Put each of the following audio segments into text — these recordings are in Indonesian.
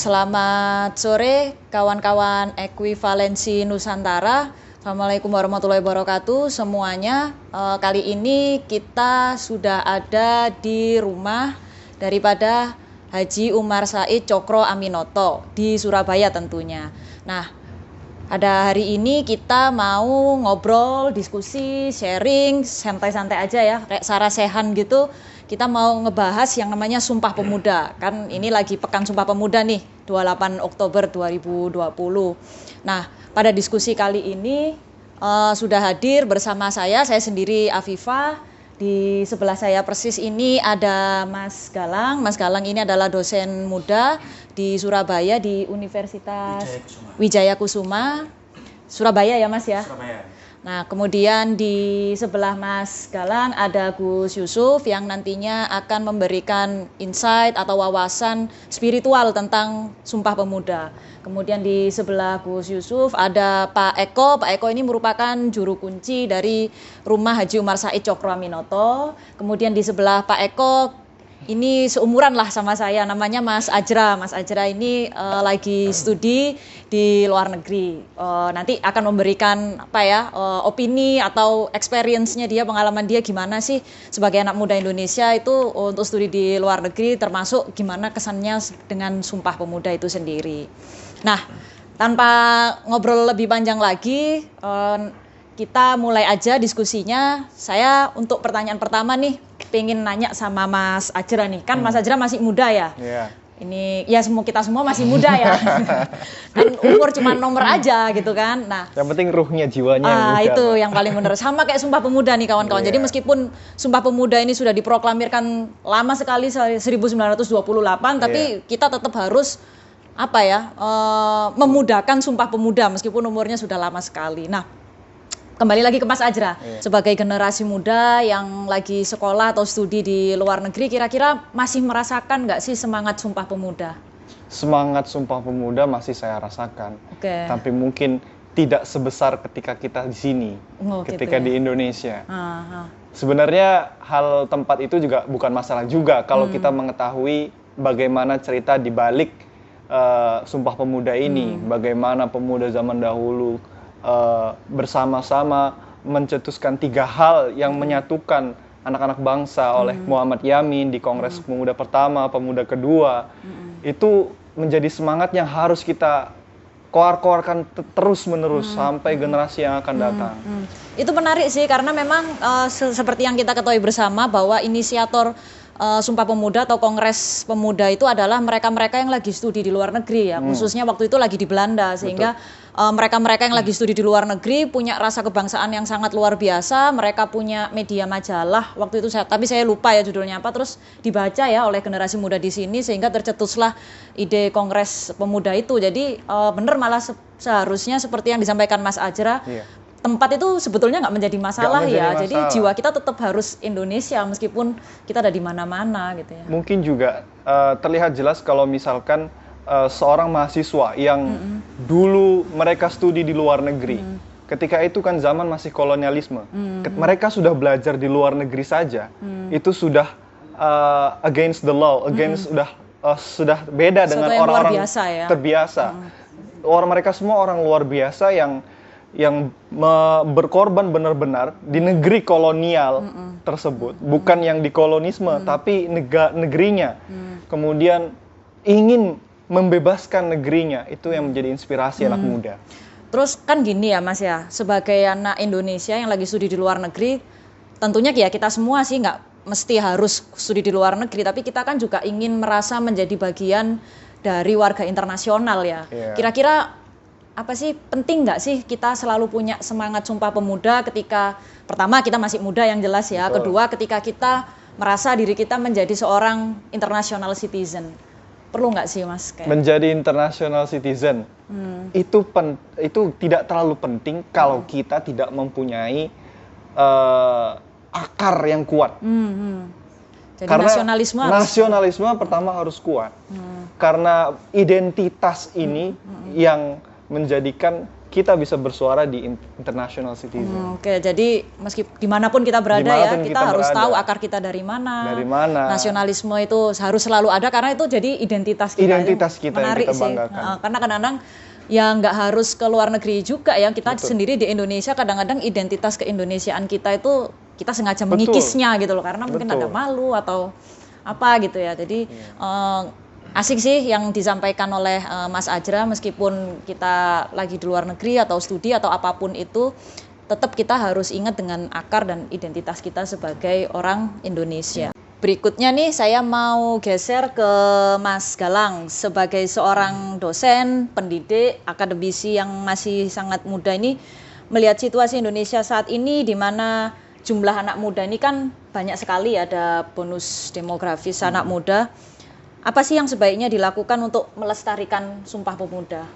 Selamat sore kawan-kawan Ekuivalensi Nusantara. Assalamualaikum warahmatullahi wabarakatuh semuanya. Kali ini kita sudah ada di rumah daripada Haji Umar Said Cokro Aminoto di Surabaya tentunya. Nah, pada hari ini kita mau ngobrol, diskusi, sharing, santai-santai aja ya, kayak sarasehan gitu. Kita mau ngebahas yang namanya Sumpah Pemuda. Kan ini lagi Pekan Sumpah Pemuda nih, 28 Oktober 2020. Nah, pada diskusi kali ini sudah hadir bersama saya sendiri Afifah. Di sebelah saya persis ini ada Mas Galang. Mas Galang ini adalah dosen muda di Surabaya di Universitas Wijaya Kusuma. Surabaya ya Mas ya? Surabaya. Nah, kemudian di sebelah Mas Galang ada Gus Yusuf yang nantinya akan memberikan insight atau wawasan spiritual tentang Sumpah Pemuda. Kemudian di sebelah Gus Yusuf ada Pak Eko. Pak Eko ini merupakan juru kunci dari rumah Haji Umar Said Cokro Aminoto. Kemudian di sebelah Pak Eko ini seumuran lah sama saya, namanya Mas Ajra. Mas Ajra ini lagi studi di luar negeri. Nanti akan memberikan opini atau experience-nya dia, pengalaman dia gimana sih sebagai anak muda Indonesia itu untuk studi di luar negeri, termasuk gimana kesannya dengan Sumpah Pemuda itu sendiri. Nah, tanpa ngobrol lebih panjang lagi, kita mulai aja diskusinya. Saya untuk pertanyaan pertama nih pengen nanya sama Mas Ajra nih. Kan Mas Ajra masih muda ya? Iya. Ini ya kita semua masih muda ya. Kan umur cuma nomor aja gitu kan. Nah, yang penting ruhnya, jiwanya yang muda. Itu yang paling benar. Sama kayak Sumpah Pemuda nih kawan-kawan. Jadi meskipun Sumpah Pemuda ini sudah diproklamirkan lama sekali 1928, tapi kita tetap harus memudahkan Sumpah Pemuda meskipun umurnya sudah lama sekali. Nah, kembali lagi ke Mas Ajra, sebagai generasi muda yang lagi sekolah atau studi di luar negeri, kira-kira masih merasakan nggak sih semangat Sumpah Pemuda? Semangat Sumpah Pemuda masih saya rasakan, tapi mungkin tidak sebesar ketika kita di sini, ketika di Indonesia. Sebenarnya hal tempat itu juga bukan masalah juga kalau kita mengetahui bagaimana cerita di balik Sumpah Pemuda ini, bagaimana pemuda zaman dahulu bersama-sama mencetuskan 3 hal yang menyatukan anak-anak bangsa oleh Muhammad Yamin di Kongres Pemuda pertama, Pemuda kedua. Itu menjadi semangat yang harus kita koar-koarkan terus-menerus sampai generasi yang akan datang. Itu menarik sih, karena memang seperti yang kita ketahui bersama bahwa inisiator Sumpah Pemuda atau Kongres Pemuda itu adalah mereka-mereka yang lagi studi di luar negeri ya, khususnya waktu itu lagi di Belanda, sehingga mereka-mereka yang lagi studi di luar negeri punya rasa kebangsaan yang sangat luar biasa. Mereka punya media majalah waktu itu, tapi saya lupa ya judulnya apa, terus dibaca ya oleh generasi muda di sini sehingga tercetuslah ide Kongres Pemuda itu. Jadi benar, malah seharusnya seperti yang disampaikan Mas Ajra, tempat itu sebetulnya nggak menjadi masalah ya. Jadi jiwa kita tetap harus Indonesia meskipun kita ada di mana-mana gitu ya. Mungkin juga terlihat jelas kalau misalkan seorang mahasiswa yang dulu mereka studi di luar negeri. Ketika itu kan zaman masih kolonialisme. Mereka sudah belajar di luar negeri saja. Itu sudah against the law, sudah beda dengan orang-orang terbiasa. Mereka semua orang luar biasa yang berkorban benar-benar di negeri kolonial tersebut, bukan yang di kolonisme, tapi negerinya. Kemudian ingin membebaskan negerinya, itu yang menjadi inspirasi anak muda. Terus kan gini ya Mas ya, sebagai anak Indonesia yang lagi studi di luar negeri, tentunya ya kita semua sih nggak mesti harus studi di luar negeri, tapi kita kan juga ingin merasa menjadi bagian dari warga internasional ya. Kira-kira apa sih, penting nggak sih kita selalu punya semangat Sumpah Pemuda ketika pertama kita masih muda yang jelas ya, kedua ketika kita merasa diri kita menjadi seorang international citizen, perlu nggak sih Mas? Menjadi international citizen itu tidak terlalu penting kalau kita tidak mempunyai akar yang kuat. Jadi karena nasionalisme pertama harus kuat, karena identitas ini yang menjadikan kita bisa bersuara di international citizen. Oke, jadi meski dimanapun kita berada Dimanapun kita harus tahu akar kita dari mana. Dari mana. Nasionalisme itu harus selalu ada karena itu jadi identitas kita. Identitas kita menarik yang kita banggakan. sih. Karena kadang-kadang ya nggak harus ke luar negeri juga ya. Kita sendiri di Indonesia kadang-kadang identitas keindonesiaan kita itu kita sengaja mengikisnya gitu loh. Karena mungkin ada malu atau apa gitu ya. Jadi asik sih yang disampaikan oleh Mas Ajra, meskipun kita lagi di luar negeri atau studi atau apapun itu, tetap kita harus ingat dengan akar dan identitas kita sebagai orang Indonesia. Berikutnya nih saya mau geser ke Mas Galang sebagai seorang dosen, pendidik, akademisi yang masih sangat muda ini, melihat situasi Indonesia saat ini di mana jumlah anak muda ini kan banyak sekali, ada bonus demografis anak muda. Apa sih yang sebaiknya dilakukan untuk melestarikan Sumpah Pemuda?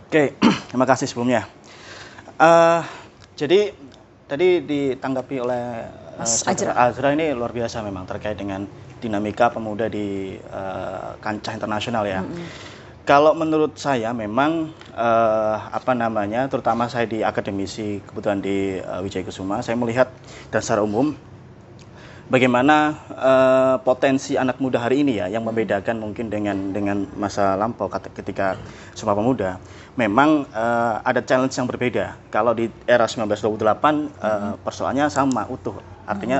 Oke, terima kasih sebelumnya. Jadi tadi ditanggapi oleh Mas Ajra. Azra ini luar biasa memang terkait dengan dinamika pemuda di kancah internasional ya. Kalau menurut saya memang terutama saya di akademisi kebetulan di Wijaya Kusuma, saya melihat dan secara umum bagaimana potensi anak muda hari ini ya yang membedakan mungkin dengan masa lampau ketika Sumpah Pemuda. Memang ada challenge yang berbeda. Kalau di era 1928 persoalannya sama utuh. Artinya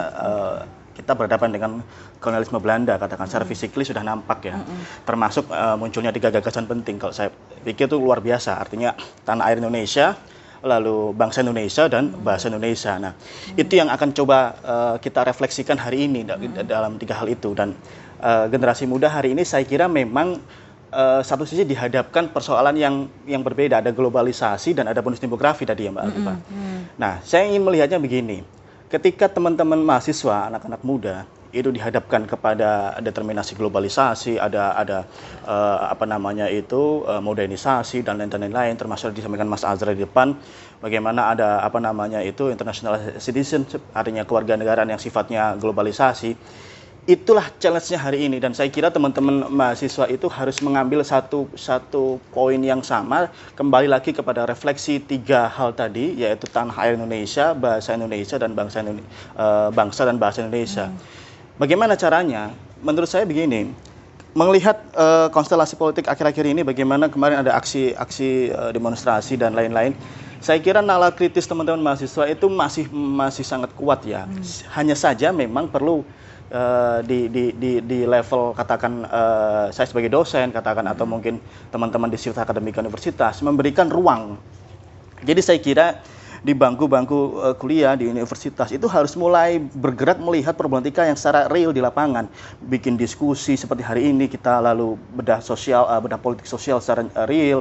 kita berhadapan dengan kolonialisme Belanda, katakan secara fisikly sudah nampak ya. Termasuk munculnya 3 gagasan penting kalau saya pikir itu luar biasa. Artinya tanah air Indonesia, lalu bangsa Indonesia dan bahasa Indonesia. Nah, itu yang akan coba kita refleksikan hari ini dalam 3 hal itu. Dan generasi muda hari ini saya kira memang satu sisi dihadapkan persoalan yang berbeda. Ada globalisasi dan ada bonus demografi tadi ya Mbak Alifah. Nah, saya ingin melihatnya begini. Ketika teman-teman mahasiswa, anak-anak muda itu dihadapkan kepada determinasi globalisasi, ada modernisasi dan lain-lain, termasuk disampaikan Mas Azra di depan, bagaimana ada international citizenship, artinya kewarganegaraan yang sifatnya globalisasi. Itulah challenge-nya hari ini, dan saya kira teman-teman mahasiswa itu harus mengambil satu poin yang sama, kembali lagi kepada refleksi 3 hal tadi, yaitu tanah air Indonesia, bahasa Indonesia, dan bangsa dan bahasa Indonesia. Bagaimana caranya? Menurut saya begini, melihat konstelasi politik akhir-akhir ini, bagaimana kemarin ada aksi demonstrasi dan lain-lain, saya kira nalar kritis teman-teman mahasiswa itu masih sangat kuat ya. Hanya saja memang perlu di level katakan saya sebagai dosen katakan atau mungkin teman-teman di Sivitas Akademika Universitas memberikan ruang. Jadi saya kira di bangku-bangku kuliah di universitas itu harus mulai bergerak melihat problematika yang secara real di lapangan, bikin diskusi seperti hari ini kita, lalu bedah politik sosial secara real.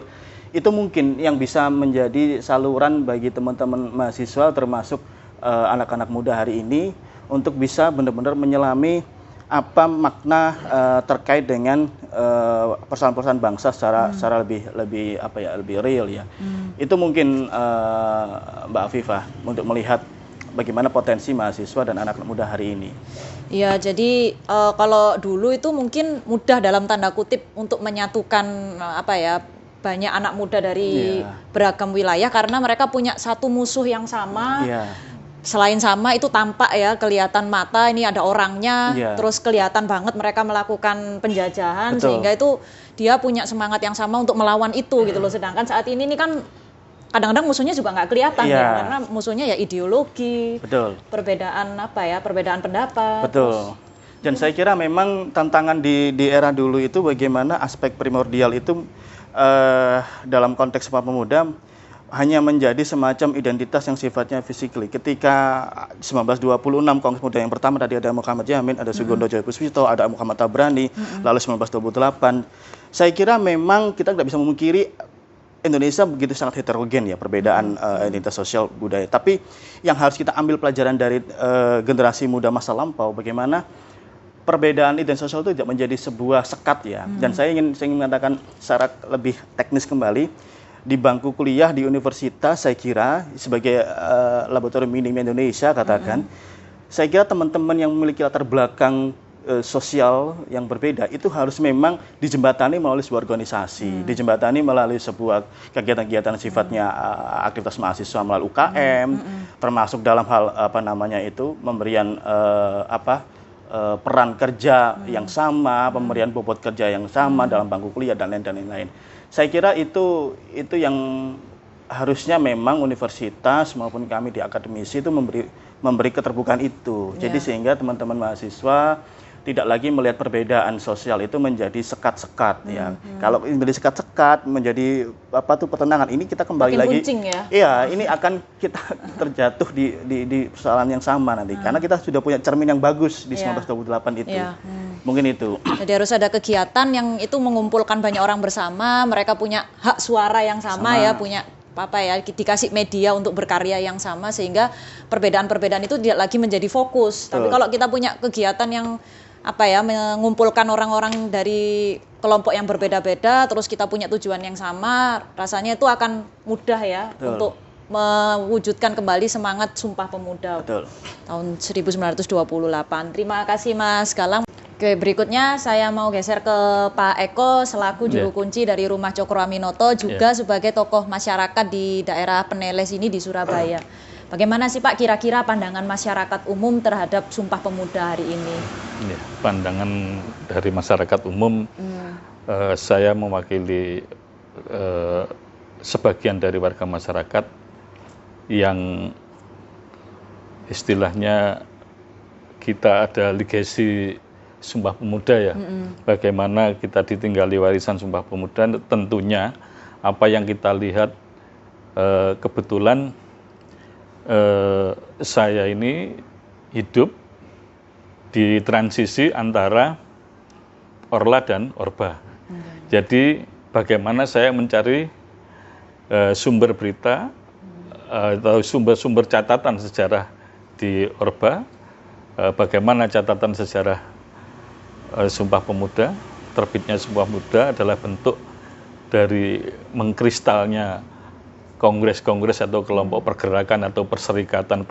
Itu mungkin yang bisa menjadi saluran bagi teman-teman mahasiswa termasuk anak-anak muda hari ini untuk bisa benar-benar menyelami apa makna terkait dengan persoalan-persoalan bangsa secara lebih real ya. Itu mungkin Mbak Afifah untuk melihat bagaimana potensi mahasiswa dan anak muda hari ini. Ya, jadi kalau dulu itu mungkin mudah dalam tanda kutip untuk menyatukan banyak anak muda dari beragam wilayah karena mereka punya satu musuh yang sama. Selain sama itu tampak ya, kelihatan mata ini ada orangnya, terus kelihatan banget mereka melakukan penjajahan. Betul. Sehingga itu dia punya semangat yang sama untuk melawan itu gitu loh. Sedangkan saat ini kan kadang-kadang musuhnya juga nggak kelihatan ya, karena musuhnya ya ideologi, perbedaan perbedaan pendapat. Betul. Dan saya kira memang tantangan di era dulu itu bagaimana aspek primordial itu dalam konteks Sumpah Pemuda hanya menjadi semacam identitas yang sifatnya physically. Ketika 1926 Kongres Muda yang pertama tadi ada Muhammad Yamin, ada Sugondo Joyo Puspito, ada Muhammad Tabrani, lalu 1928. Saya kira memang kita tidak bisa memungkiri Indonesia begitu sangat heterogen ya, perbedaan identitas sosial budaya. Tapi yang harus kita ambil pelajaran dari generasi muda masa lampau, bagaimana perbedaan identitas sosial itu tidak menjadi sebuah sekat ya. Dan saya ingin mengatakan secara lebih teknis kembali, di bangku kuliah di universitas saya kira sebagai laboratorium mini Indonesia katakan, saya kira teman-teman yang memiliki latar belakang sosial yang berbeda itu harus memang dijembatani melalui sebuah organisasi, dijembatani melalui sebuah kegiatan-kegiatan sifatnya aktivitas mahasiswa melalui UKM, termasuk dalam hal pemberian peran kerja yang sama, pemberian bobot kerja yang sama dalam bangku kuliah dan lain-lain. Saya kira itu yang harusnya memang universitas maupun kami di akademisi itu memberi keterbukaan itu. Jadi sehingga teman-teman mahasiswa tidak lagi melihat perbedaan sosial itu menjadi sekat-sekat ya. Kalau menjadi sekat-sekat, menjadi pertentangan, ini kita kembali makin lagi. buncing ya. Iya, ini akan kita terjatuh di persoalan yang sama nanti. Karena kita sudah punya cermin yang bagus di 1928 itu. Mungkin itu. Jadi harus ada kegiatan yang itu mengumpulkan banyak orang bersama, mereka punya hak suara yang sama. Ya, punya dikasih media untuk berkarya yang sama sehingga perbedaan-perbedaan itu tidak lagi menjadi fokus. Tapi kalau kita punya kegiatan yang mengumpulkan orang-orang dari kelompok yang berbeda-beda, terus kita punya tujuan yang sama, rasanya itu akan mudah ya untuk mewujudkan kembali semangat Sumpah Pemuda tahun 1928. Terima kasih Mas Galang. Oke, berikutnya saya mau geser ke Pak Eko selaku juru kunci dari Rumah Cokro Aminoto, juga sebagai tokoh masyarakat di daerah Peneles ini di Surabaya. Bagaimana sih Pak kira-kira pandangan masyarakat umum terhadap Sumpah Pemuda hari ini? Ya, pandangan dari masyarakat umum, saya mewakili sebagian dari warga masyarakat yang istilahnya kita ada legasi Sumpah Pemuda ya. Bagaimana kita ditinggali warisan Sumpah Pemuda, tentunya apa yang kita lihat kebetulan saya ini hidup di transisi antara Orla dan Orba. Jadi bagaimana saya mencari sumber berita atau sumber-sumber catatan sejarah di Orba, bagaimana catatan sejarah Sumpah Pemuda, terbitnya Sumpah Pemuda adalah bentuk dari mengkristalnya kongres-kongres atau kelompok pergerakan atau perserikatan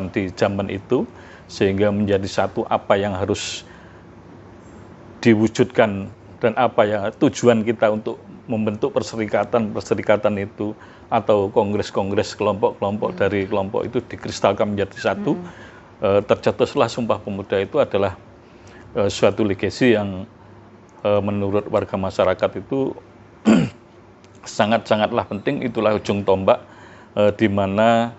di zaman itu, sehingga menjadi satu apa yang harus diwujudkan dan apa yang tujuan kita untuk membentuk perserikatan itu atau kongres-kongres kelompok-kelompok dari kelompok itu dikristalkan menjadi satu. Tercetuslah Sumpah Pemuda itu adalah suatu legasi yang menurut warga masyarakat itu sangat-sangatlah penting. Itulah ujung tombak di mana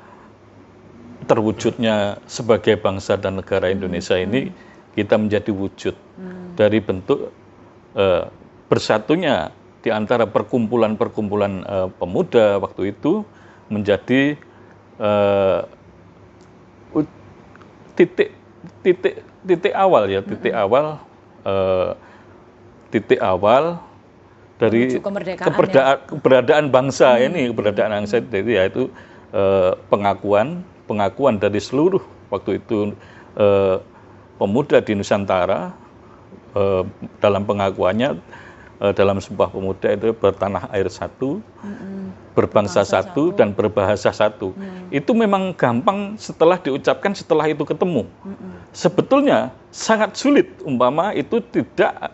terwujudnya sebagai bangsa dan negara Indonesia ini kita menjadi wujud dari bentuk bersatunya di antara perkumpulan-perkumpulan pemuda waktu itu menjadi titik awal dari keberadaan bangsa ini, keberadaan bangsa itu yaitu pengakuan dari seluruh waktu itu pemuda di Nusantara dalam pengakuannya dalam Sumpah Pemuda itu bertanah air satu, berbangsa satu dan berbahasa satu. Itu memang gampang setelah diucapkan, setelah itu ketemu. Sebetulnya sangat sulit umpama itu tidak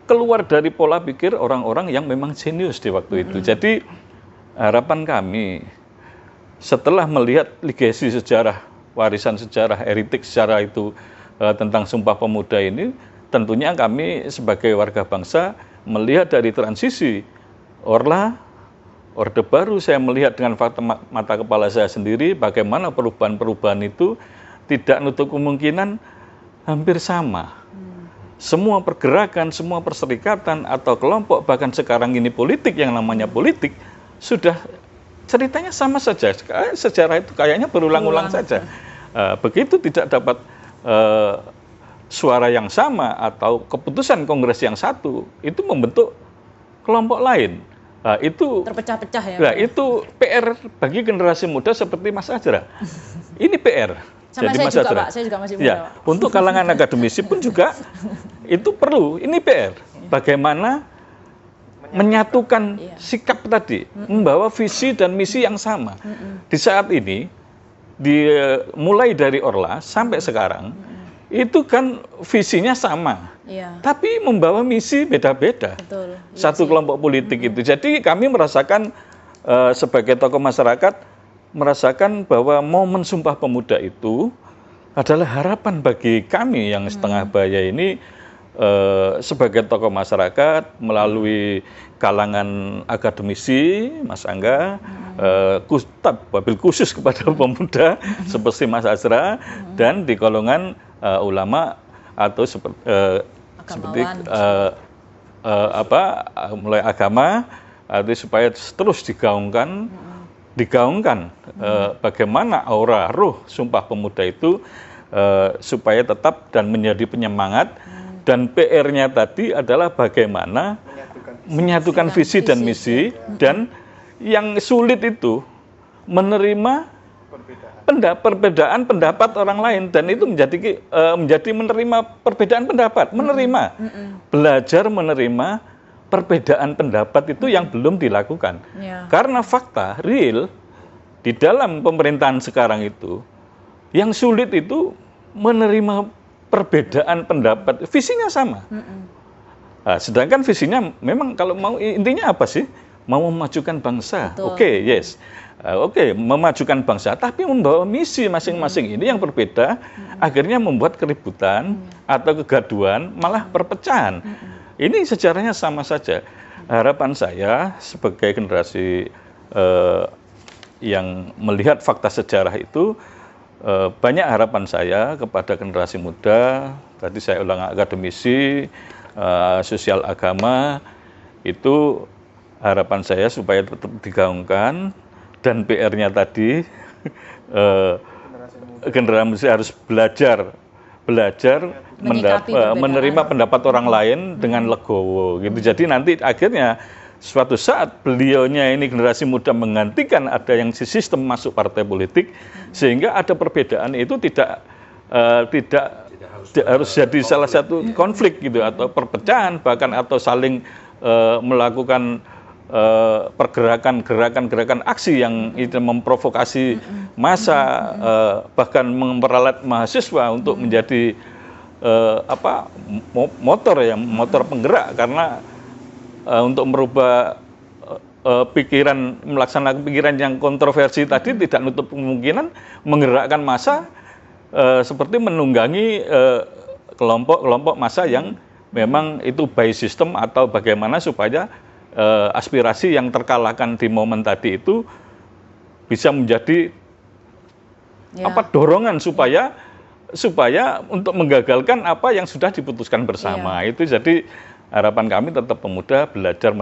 keluar dari pola pikir orang-orang yang memang jenius di waktu itu. Jadi harapan kami setelah melihat legasi sejarah, warisan sejarah, heritage sejarah itu tentang Sumpah Pemuda ini, tentunya kami sebagai warga bangsa melihat dari transisi Orla, Orde Baru, saya melihat dengan mata kepala saya sendiri bagaimana perubahan-perubahan itu tidak nutup kemungkinan hampir sama. Semua pergerakan, semua perserikatan atau kelompok, bahkan sekarang ini politik yang namanya politik, sudah ceritanya sama saja. Sejarah itu kayaknya berulang-ulang saja. Begitu tidak dapat suara yang sama atau keputusan kongres yang satu, itu membentuk kelompok lain. Itu terpecah-pecah ya. Nah, itu PR bagi generasi muda seperti Mas Azra. Ini PR. Sama jadi saya Mas juga, Azra. Pak. Saya juga masih muda, ya, Pak. Untuk kalangan akademisi pun juga itu perlu. Ini PR. Bagaimana menyatukan sikap tadi, membawa visi dan misi yang sama. Di saat ini, mulai dari Orla sampai sekarang, itu kan visinya sama, tapi membawa misi beda-beda. Satu kelompok politik itu. Jadi kami merasakan sebagai tokoh masyarakat merasakan bahwa momen Sumpah Pemuda itu adalah harapan bagi kami yang setengah baya ini sebagai tokoh masyarakat melalui kalangan akademisi, Mas Angga, wabil khusus kepada pemuda seperti Mas Azra, dan di golongan ulama atau seperti mulai agama, supaya terus digaungkan bagaimana aura ruh Sumpah Pemuda itu supaya tetap dan menjadi penyemangat. Dan PR-nya tadi adalah bagaimana menyatukan visi dan misi, dan yang sulit itu menerima perbedaan pendapat orang lain, dan itu menjadi menerima perbedaan pendapat, belajar menerima perbedaan pendapat itu yang belum dilakukan. Karena fakta real di dalam pemerintahan sekarang itu yang sulit itu menerima perbedaan pendapat, visinya sama. Nah, sedangkan visinya memang kalau mau intinya apa sih? Mau memajukan bangsa. Oke, memajukan bangsa, tapi membawa misi masing-masing ini yang berbeda, akhirnya membuat keributan atau kegaduhan, malah perpecahan. Ini sejarahnya sama saja. Harapan saya sebagai generasi yang melihat fakta sejarah itu, banyak harapan saya kepada generasi muda. Tadi saya ulang, akademisi, sosial agama, itu harapan saya supaya tetap digaungkan, dan PR-nya tadi generasi muda harus belajar menerima pendapat orang lain dengan legowo gitu. Jadi nanti akhirnya suatu saat beliaunya ini generasi muda menggantikan ada yang sistem masuk partai politik, sehingga ada perbedaan itu tidak harus jadi salah satu konflik gitu, atau perpecahan bahkan, atau saling melakukan gerakan aksi yang itu memprovokasi massa, bahkan memperalat mahasiswa untuk menjadi motor penggerak, karena untuk merubah melaksanakan pikiran yang kontroversi tadi tidak nutup kemungkinan menggerakkan massa, seperti menunggangi kelompok massa yang memang itu by system, atau bagaimana supaya aspirasi yang terkalahkan di momen tadi itu bisa menjadi dorongan supaya untuk menggagalkan apa yang sudah diputuskan bersama. Itu jadi harapan kami tetap pemuda belajar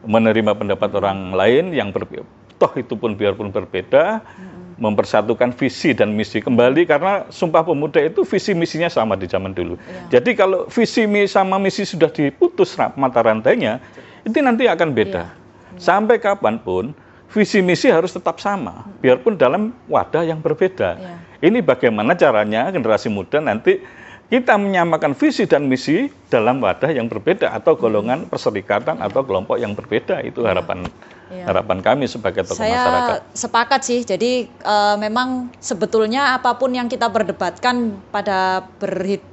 menerima pendapat orang lain yang toh itu pun biarpun berbeda, mempersatukan visi dan misi kembali, karena Sumpah Pemuda itu visi misinya sama di zaman dulu. Jadi kalau visi sama misi sudah diputus mata rantainya, itu nanti akan beda. Sampai kapanpun visi misi harus tetap sama, biarpun dalam wadah yang berbeda. Ini bagaimana caranya generasi muda nanti kita menyamakan visi dan misi dalam wadah yang berbeda, atau golongan perserikatan atau kelompok yang berbeda. Itu harapan kami sebagai tokoh masyarakat. Saya sepakat sih. Jadi memang sebetulnya apapun yang kita perdebatkan pada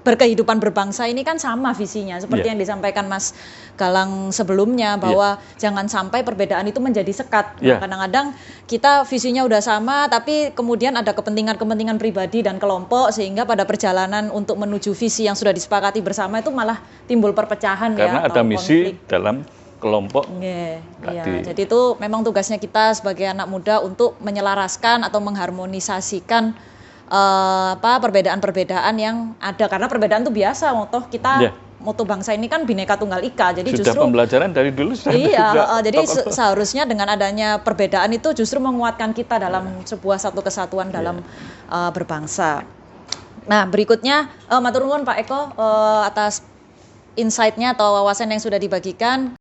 berkehidupan berbangsa ini kan sama visinya, seperti yang disampaikan Mas Galang sebelumnya, bahwa jangan sampai perbedaan itu menjadi sekat. Kadang-kadang kita visinya udah sama, tapi kemudian ada kepentingan pribadi dan kelompok, sehingga pada perjalanan untuk menuju visi yang sudah disepakati bersama itu malah timbul perpecahan. Karena ada misi konflik dalam kelompok. Jadi itu memang tugasnya kita sebagai anak muda untuk menyelaraskan atau mengharmonisasikan perbedaan-perbedaan yang ada, karena perbedaan itu biasa. Moto bangsa ini kan Bhinneka Tunggal Ika. Jadi sudah justru pembelajaran dari dulu sudah. Jadi seharusnya dengan adanya perbedaan itu justru menguatkan kita dalam sebuah satu kesatuan dalam berbangsa. Nah, berikutnya matur nuwun Pak Eko atas insight-nya atau wawasan yang sudah dibagikan.